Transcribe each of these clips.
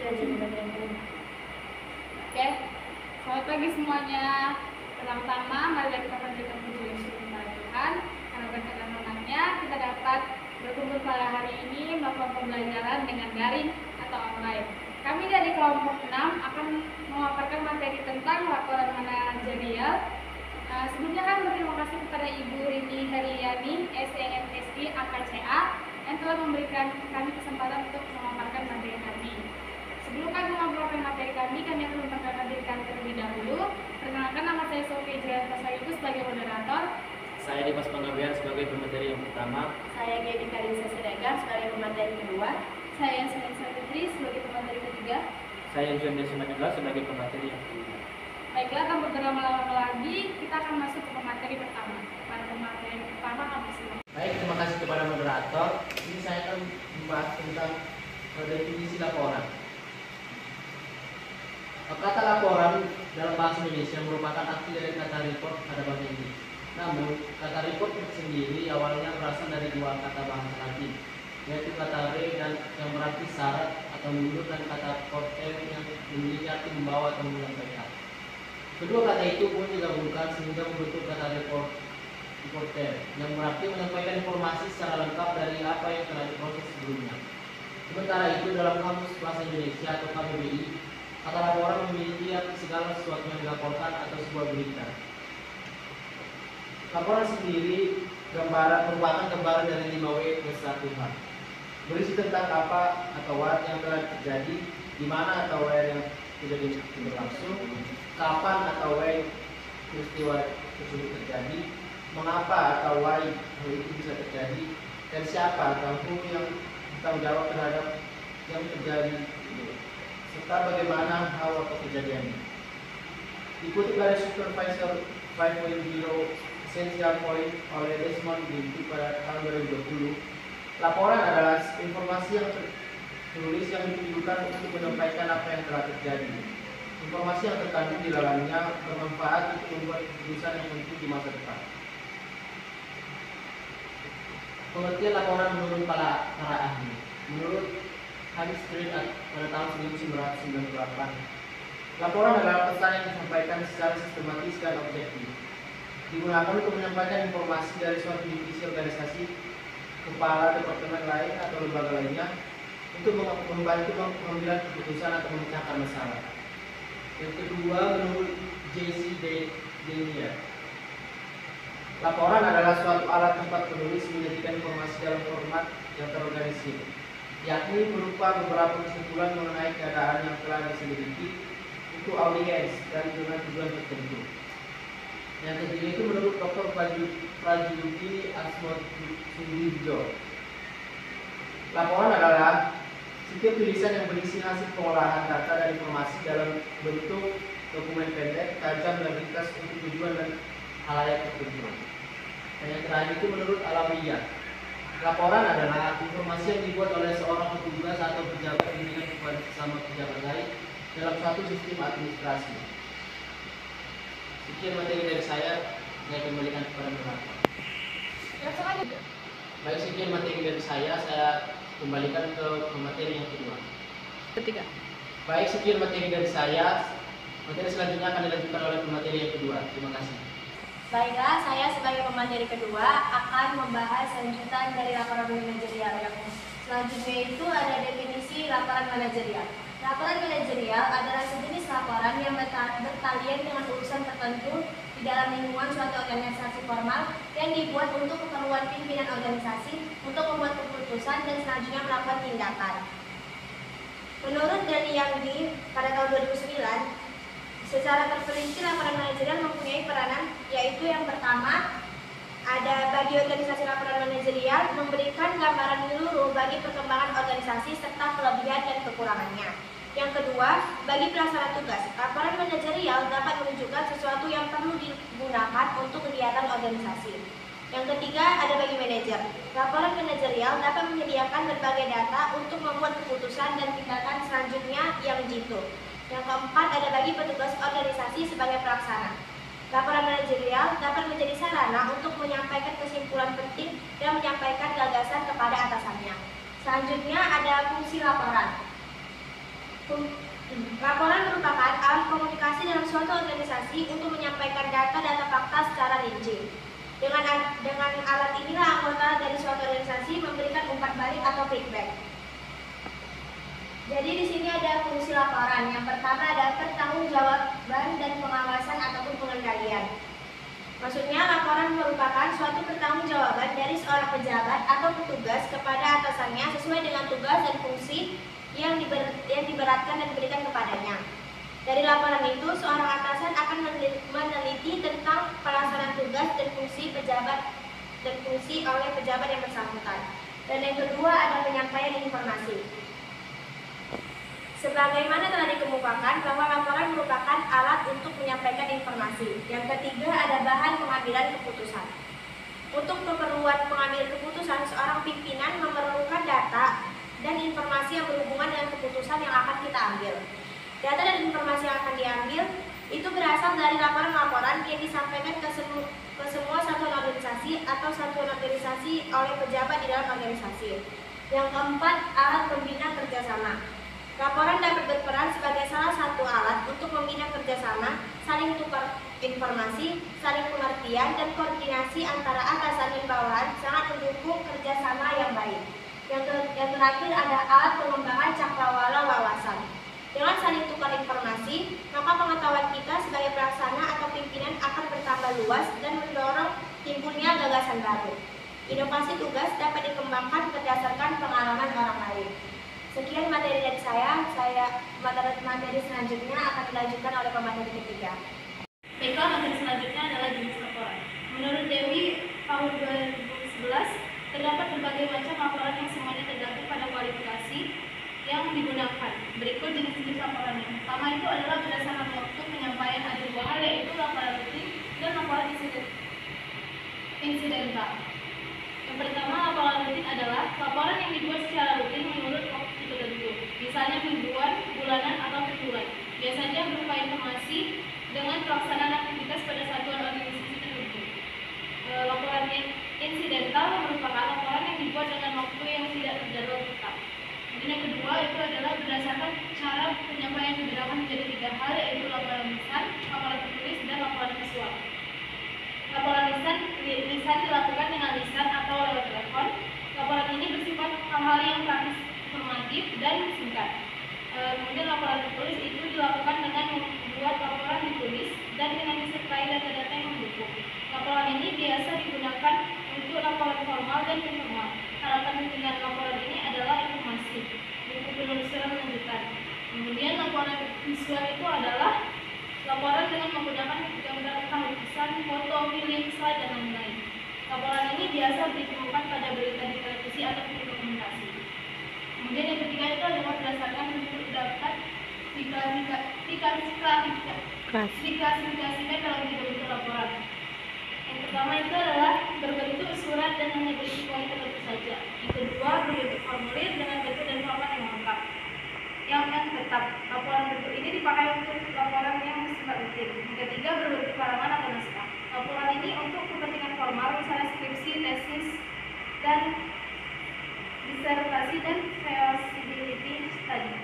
tidak jadi bagian ini. Oke, selamat pagi semuanya. Pertama-tama, mari kita panjatkan puji syukur kepada Tuhan karena berkat anugerahnya kita dapat berkumpul pada hari ini melakukan pembelajaran dengan daring atau online. Kami dari kelompok 6 akan memaparkan materi tentang laporan manajerial. Sebelumnya kami berterima kasih kepada Ibu Rini Heriani, SENSI AKCA yang telah memberikan kami kesempatan untuk memaparkan materi kami. Sebelum kami memaparkan materi kami akan memperkenalkan diri kami terlebih dahulu. Perkenalkan, nama saya Sophie Jayanta Sayuku sebagai moderator. Saya Dimas Panggabean sebagai pemateri yang pertama. Saya Gedi Karisa Siregar sebagai pemateri kedua. Saya Selisa Fitri sebagai pemateri ketiga. Saya Juan Desuna sebagai pemateri yang kedua. Baiklah, tanpa berlama-lama lagi, kita akan masuk ke pemateri pertama. Pada pemateri pertama kami silakan. Baik, terima kasih kepada moderator. Ini saya akan membahas tentang definisi laporan. Kata laporan dalam bahasa Indonesia merupakan arti dari kata report pada bahasa Inggris. Namun, kata report sendiri awalnya berasal dari dua kata bahasa Latin, yaitu kata re dan yang berarti syarat atau menurut, dan kata porter yang memiliki arti membawa atau menyampaikan. Kedua kata itu pun digabungkan sehingga membentuk kata reporter yang berarti menyampaikan informasi secara lengkap dari apa yang telah diproses sebelumnya. Sementara itu dalam Kamus Bahasa Indonesia atau KBBI, kata laporan memiliki arti segala sesuatu yang dilaporkan atau sebuah berita. Laporan sendiri merupakan gambaran dari 5W plus 1H. Berisi tentang apa atau what yang telah terjadi, di mana atau where yang sudah berlangsung, kapan atau where peristiwa tersebut terjadi, mengapa atau why hal itu bisa terjadi, dan siapa atau who yang bertanggung jawab terhadap yang terjadi, serta bagaimana hal atau kejadiannya. Dikutip dari Supervisor 5.0 Essential Point oleh Desmond Binti pada tahun 2020, laporan adalah informasi yang tertulis yang ditujukan untuk menyampaikan apa yang telah terjadi. Informasi yang terkandung di dalamnya bermanfaat untuk membuat keputusan yang penting di masa depan. Pengertian laporan menurut para ahli. Menurut Harry Street pada tahun 1998, laporan adalah pesan yang disampaikan secara sistematis dan objektif, digunakan untuk menyampaikan informasi dari suatu divisi organisasi, kepala departemen lain atau lembaga lainnya untuk membantu pengambilan keputusan atau memecahkan masalah. Yang kedua, menurut J.C. Daniel, laporan adalah suatu alat tempat penulis menyajikan informasi dalam format yang terorganisir, yakni berupa beberapa kesimpulan mengenai keadaan yang telah diselidiki untuk audiens dan dengan tujuan tertentu. Yang ketiga itu menurut Dr. Prajuki Asmodudjo, laporan adalah setiap tulisan yang berisi hasil pengolahan data dan informasi dalam bentuk dokumen pendek, tajam, dan ringkas untuk tujuan dan halayak tertentu. Dan yang terakhir itu menurut Alawiyah, laporan adalah informasi yang dibuat oleh seorang petugas atau pejabat pimpinan kepada sesama pejabat lain dalam suatu sistem administrasi. Sekian materi dari saya kembalikan kepada moderator. Baik, sekian materi dari saya kembalikan ke materi yang kedua. Ketiga. Baik, sekian materi dari saya. Materi selanjutnya akan dilanjutkan oleh pemateri yang kedua. Terima kasih. Baiklah, saya sebagai pemateri kedua akan membahas lanjutan dari laporan manajerial. Yang selanjutnya itu ada definisi laporan manajerial. Laporan manajerial adalah sejenis laporan yang bertalian dengan urusan tertentu di dalam lingkungan suatu organisasi formal yang dibuat untuk keperluan pimpinan organisasi untuk membuat keputusan dan selanjutnya melakukan tindakan. Menurut Dani Yangdi pada tahun 2009, secara terperinci laporan manajerial mempunyai peranan, yaitu yang pertama, ada bagi organisasi laporan manajerial memberikan gambaran menyeluruh bagi perkembangan organisasi serta kelebihan dan kekurangannya. Yang kedua, bagi pelaksana tugas, laporan manajerial dapat menunjukkan sesuatu yang perlu digunakan untuk kegiatan organisasi. Yang ketiga, ada bagi manajer. Laporan manajerial dapat menyediakan berbagai data untuk membuat keputusan dan tindakan selanjutnya yang jitu. Yang keempat, ada bagi petugas organisasi sebagai pelaksana. Laporan manajerial dapat menjadi sarana untuk menyampaikan kesimpulan penting dan menyampaikan gagasan kepada atasannya. Selanjutnya ada fungsi laporan. Laporan merupakan alat komunikasi dalam suatu organisasi untuk menyampaikan data-data fakta secara rinci. Dengan alat inilah anggota dari suatu organisasi memberikan umpan balik atau feedback. Jadi di sini ada fungsi laporan. Yang pertama ada pertanggungjawaban dan pengawasan ataupun pengendalian. Maksudnya laporan merupakan suatu pertanggungjawaban dari seorang pejabat atau petugas kepada atasannya sesuai dengan tugas dan fungsi yang diberatkan dan diberikan kepadanya. Dari laporan itu, seorang atasan akan meneliti tentang pelaksanaan tugas dan fungsi oleh pejabat yang bersangkutan. Dan yang kedua ada penyampaian informasi. Sebagaimana telah dikemukakan bahwa laporan merupakan alat untuk menyampaikan informasi. Yang ketiga ada bahan pengambilan keputusan. Untuk keperluan pengambilan keputusan, seorang pimpinan memerlukan data dan informasi yang berhubungan dengan keputusan yang akan kita ambil. Data dan informasi yang akan diambil itu berasal dari laporan-laporan yang disampaikan ke semua satuan organisasi atau satuan organisasi oleh pejabat di dalam organisasi. Yang keempat, alat pembina kerjasama. Laporan dapat berperan sebagai salah satu alat untuk membina kerjasama, saling tukar informasi, saling pengertian, dan koordinasi antara atasan dan bawahan sangat mendukung kerjasama yang baik. Yang terakhir ada alat pengembangan cakrawala wawasan. Dengan saling tukar informasi, maka pengetahuan kita sebagai pelaksana atau pimpinan akan bertambah luas dan mendorong timbulnya gagasan baru. Inovasi tugas dapat dikembangkan berdasarkan pengalaman orang lain. Sekian materi dari saya materi selanjutnya akan dilanjutkan oleh pemateri ketiga. Baiklah, materi selanjutnya adalah jenis laporan. Menurut Dewi, tahun 2011 terdapat berbagai macam laporan yang semuanya tergantung pada kualifikasi yang digunakan. Berikut jenis-jenis laporan. Yang pertama itu adalah berdasarkan waktu penyampaian akhir buah, yaitu laporan rutin dan laporan insidental. Yang pertama, laporan rutin adalah laporan yang dibuat secara rutin menurut waktu tertentu, misalnya mingguan, bulanan, atau terbulan. Biasanya berupa informasi dengan pelaksanaan aktivitas pada satuan organisasi tertentu. Laporan insidental merupakan laporan yang dibuat dengan waktu yang tidak terjadwal tetap. Kemudian yang kedua itu adalah berdasarkan cara penyampaian dibedakan menjadi 3 hal, yaitu laporan lisan, laporan tertulis, dan laporan visual. Laporan lisan dilakukan dengan lisan atau lewat telepon. Laporan ini bersifat hal-hal yang praktis, informatif, dan singkat. Kemudian laporan tertulis itu dilakukan dengan membuat laporan ditulis dan dengan disertai data-data yang mendukung. Laporan ini biasa digunakan untuk laporan formal dan informal. Harapan dengan laporan ini adalah informasi, buku penelusuran lanjutan. Kemudian laporan visual itu adalah laporan dengan menggunakan gambar lukisan, foto, film, slide, dan lain-lain. Laporan ini biasa ditemukan pada berita di televisi atau video komunikasi. Kemudian yang ketiga itu adalah berdasarkan bentuk dapat diklasifikasikan dalam 3 bentuk laporan. Yang pertama itu adalah berbentuk surat dan hanya berisi poin tertentu saja. Yang kedua berbentuk formulir dengan bentuk dan format yang lengkap. Yang tetap, laporan bentuk ini dipakai untuk laporan yang bersifat rutin. Yang ketiga berbentuk karangan atau naskah. Laporan ini untuk kepentingan formal, misalnya skripsi, tesis, dan disertasi dan feasibility study.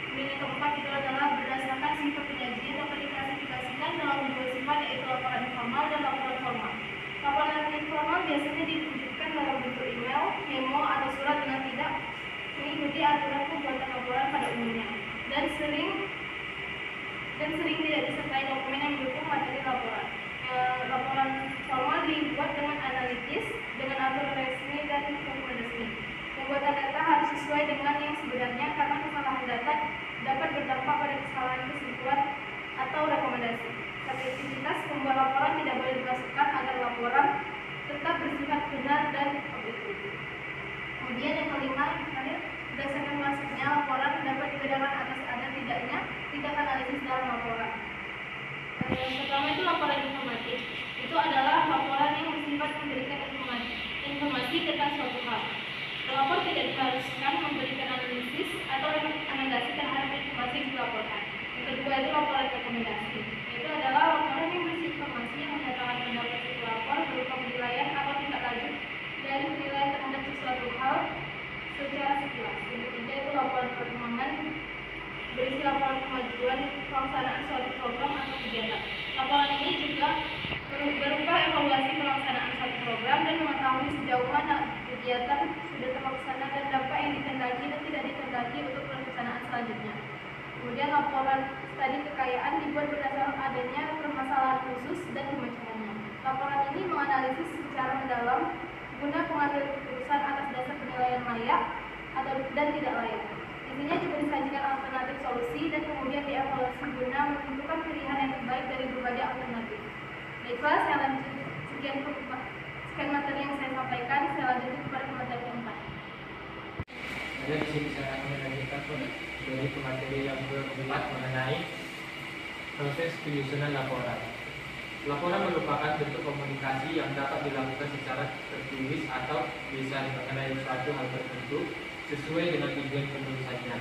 Kemudian yang keempat itu adalah berdasarkan sifat penyajian dapat diklasifikasikan dalam 2 sifat, yaitu laporan informal dan laporan formal. Laporan informal biasanya diwujudkan dalam bentuk email, memo, atau surat dengan tidak mengikuti aturan pembuatan laporan pada umumnya dan sering tidak disertai dokumen yang mendukung materi laporan. Laporan formal dibuat dengan analitis, dengan aturan resmi dan rekomendasi. Pembuatan data harus sesuai dengan yang sebenarnya karena kesalahan data dapat berdampak pada kesalahan kesimpulan atau rekomendasi. Subjektivitas pembuat laporan tidak boleh dimasukkan agar laporan tetap bersifat benar dan objektif. Kemudian yang kelima, berdasarkan masuknya laporan dapat dibedakan atas ada tidaknya tindak analisis dalam laporan. Yang pertama itu laporan informatif. Itu adalah laporan yang bersifat memberikan informasi tentang suatu hal. Pelapor tidak diharuskan memberikan analisis atau rekomendasi terhadap informasi yang dilaporkan. Yang kedua itu laporan rekomendasi. Itu adalah laporan yang berisi informasi yang menyatakan pendapat si pelapor berupa penilaian atau tindak lanjut dari penilaian terhadap sesuatu hal secara sekilas. Yang ketiga itu laporan perkembangan. berisi laporan kemajuan pelaksanaan suatu program atau kegiatan. Laporan ini juga berupa evaluasi pelaksanaan suatu program dan mengetahui sejauh mana kegiatan sudah terlaksana dan dampak yang dikendaki dan tidak dikendaki untuk pelaksanaan selanjutnya. Kemudian laporan studi kekayaan dibuat berdasarkan adanya permasalahan khusus dan kemajuannya. Laporan ini menganalisis secara mendalam guna pengambilan keputusan atas dasar penilaian layak atau dan tidak layak. Isinya juga disajikan alternatif solusi dan kemudian dievaluasi guna menentukan pilihan yang terbaik dari berbagai alternatif. Baiklah, saya lanjut sekian materi yang saya sampaikan. Saya lanjut kepada materi keempat. Ada di sini saya akan melanjutkan dari materi yang keempat mengenai proses penyusunan laporan. Laporan merupakan bentuk komunikasi yang dapat dilakukan secara tertulis atau lisan mengenai suatu hal tertentu sesuai dengan tujuan penulisannya.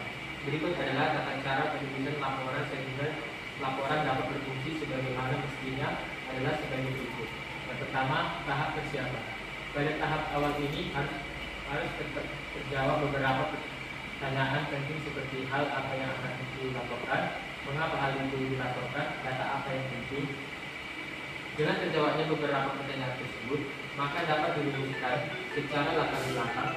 Berikut adalah tata cara penulisan laporan sehingga laporan dapat berfungsi sebagaimana mestinya adalah sebagai berikut. Yang pertama, tahap persiapan. Pada tahap awal ini harus terjawab beberapa pertanyaan penting seperti hal apa yang akan dilaporkan, mengapa hal itu dilaporkan, data apa yang penting. Dengan terjawabnya beberapa pertanyaan tersebut, maka dapat dirumuskan secara latar belakang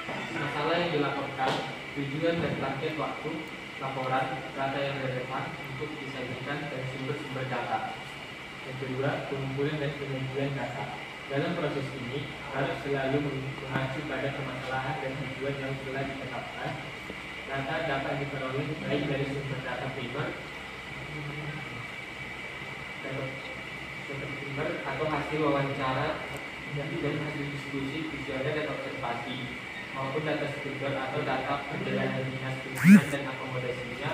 masalah yang dilaporkan, tujuan dan target waktu laporan, data yang relevan untuk disajikan, dan sumber-sumber data. Yang kedua, pengumpulan dan penyajian data. Dalam proses ini harus selalu mengacu pada permasalahan dan tujuan yang telah ditetapkan. Data dapat diperoleh baik dari sumber data primer atau hasil wawancara dan hasil diskusi, visualnya dan observasi, maupun data sekunder atau data perjalanan dinas pendidikan dan akomodasinya,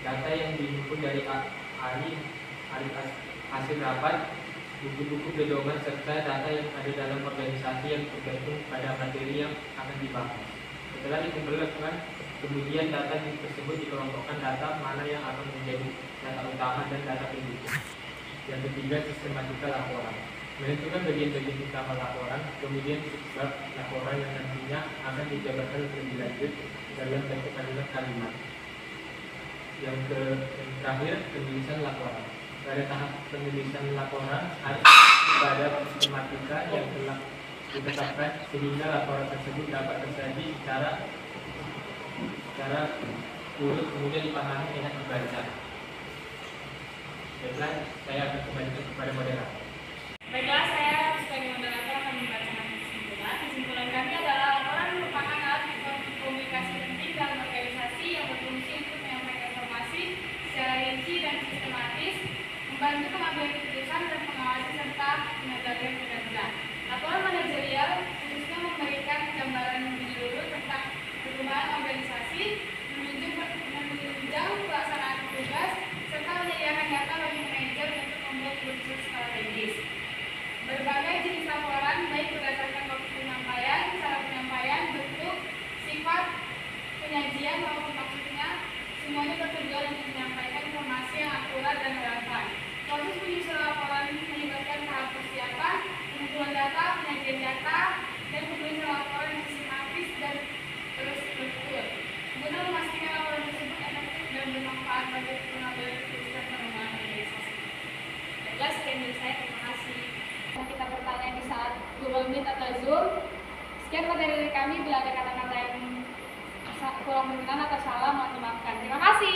data yang dihimpun dari ahli hasil rapat, buku-buku pedoman, serta data yang ada dalam organisasi yang tergantung pada materi yang akan dibahas. Setelah dikumpulkan, kemudian data tersebut dikelompokkan data mana yang akan menjadi data utama dan data pendukung. Yang ketiga, sistematika laporan. Menentukan bagian-bagian utama laporan, kemudian subbab laporan yang nantinya akan dijabarkan lebih lanjut dalam bentuk kalimat. Yang terakhir, penulisan laporan. Pada tahap penulisan laporan harus pada sistematika yang telah ditetapkan sehingga laporan tersebut dapat tersaji secara urut, kemudian dipahami enak dibaca. Baiklah, saya akan kembalikan kepada moderator. Baiklah, saya sebagai moderator akan membacakan kesimpulan. Kesimpulan kami adalah laporan merupakan alat komunikasi penting dalam organisasi yang berfungsi untuk menyampaikan informasi secara rinci dan sistematis, membantu pengambilan keputusan dan mengawasi serta menegakkan kinerja. Laporan manajerial khususnya memberikan gambaran menyeluruh tentang perkembangan organisasi, menunjang pelaksanaan tugas, serta menyediakan data bagi manajer untuk membuat keputusan strategis. Berbagai jenis laporan, baik berdasarkan waktu penyampaian, cara penyampaian, bentuk, sifat, penyajian maupun maksudnya, semuanya bertujuan untuk menyampaikan informasi yang akurat dan relevan. Proses penyusunan laporan melibatkan tahap persiapan, pengumpulan data, penyajian data, dan penulisan laporan yang sistematis dan terstruktur, guna memastikan laporan tersebut efektif dan bermanfaat bagi pengambilan keputusan pengembangan organisasi. Baiklah, sekian dari saya. Terima kasih. Kita bertanya di saat Google Meet atau Zoom. Sekian materi dari kami. Bila ada kata-kata yang kurang berkenan atau salah, mohon dimaafkan. Terima kasih.